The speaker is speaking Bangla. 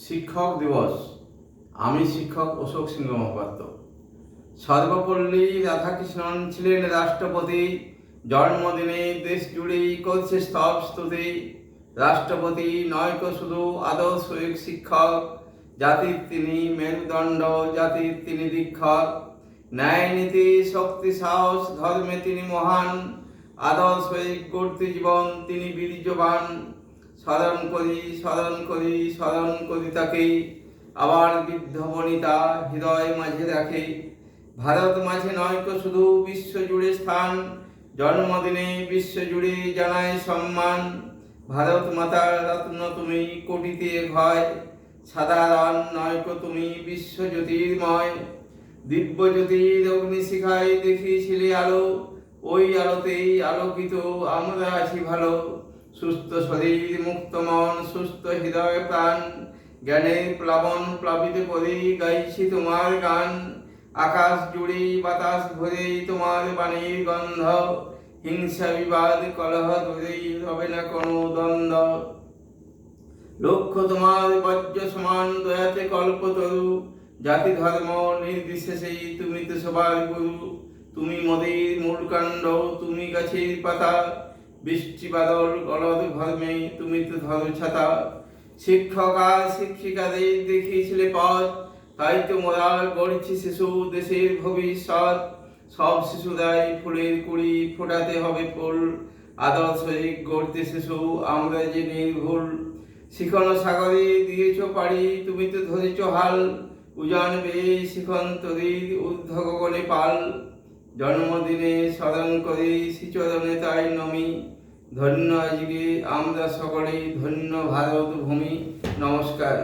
শিক্ষক দিবস। আমি শিক্ষক অশোক সিংহ মহাপাত্র। সর্বপল্লী রাধাকৃষ্ণন ছিলেন রাষ্ট্রপতি। জন্মদিনে দেশ জুড়েই করছে স্তব স্তুতি। রাষ্ট্রপতি নয়তো শুধু আদর্শ এক শিক্ষক, জাতির তিনি মেরুদণ্ড, জাতির তিনি দীক্ষক। ন্যায় নীতি শক্তি সাহস ধর্মে তিনি মহান, আদর্শ এক গড়তে জীবন তিনি বীর্যবান। স্মরণ করি স্মরণ করি স্মরণ করি তাকে, আবার বৃদ্ধ বনিতা হৃদয় মাঝে রাখে। ভারত মাঝে নয়তো শুধু বিশ্ব জুড়ে স্থান, জন্মদিনে বিশ্ব জুড়ে জানায় সম্মান। ভারত মাতার রত্ন তুমি কোটিতে ভয়, সাধারণ নয়তো তুমি বিশ্ব জ্যোতির্ময়। দিব্য জ্যোতির অগ্নিশিখায় দেখিয়েছিলে আলো, ওই আলোতেই আলোকিত আমরা আছি ভালো। সুস্থ শরীর মুক্ত মন সুস্থ হৃদয় প্রাণ, জ্ঞানের প্লাবন প্লাবিত করে গাইছি তোমার গান। আকাশ জুড়ে বাতাস ভরেই তোমার বাণীর গন্ধ, হিংসা বিবাদ কলহ দূরেই হবে না কোনো দ্বন্দ্ব। লক্ষ্য তোমার বজ্র সমান দয়াতে কল্পতরু, জাতি ধর্ম নির্বিশেষেই তুমি তো সবার গুরু। তুমি মোদের মূল কাণ্ড, তুমি গাছের পাতা, বৃষ্টি বাদল গলদ ধর্মে তুমি তো ধরো ছাতা। শিক্ষক আর শিক্ষিকাদের দেখিয়েছিলে পথ, তাই তো মোরা গড়ছি শিশু দেশের ভবিষ্যৎ। সব শিশুরাই ফুলের কুড়ি ফোটাতে হবে ফুল, আদর্শ গড়তে শিশু আমরা যে নির্ভুল। শিখন সাগরে দিয়েছ পাড়ি তুমি তো ধরেছ হাল, উজান বেয়ে শিখন তরীর ঊর্ধ্ব গগনে পাল। জন্মদিনে স্মরণ করে শ্রীচরণে তাই নমি, ধন্য আজকে আমরা সকলেই ধন্য ভারত ভূমি। নমস্কার।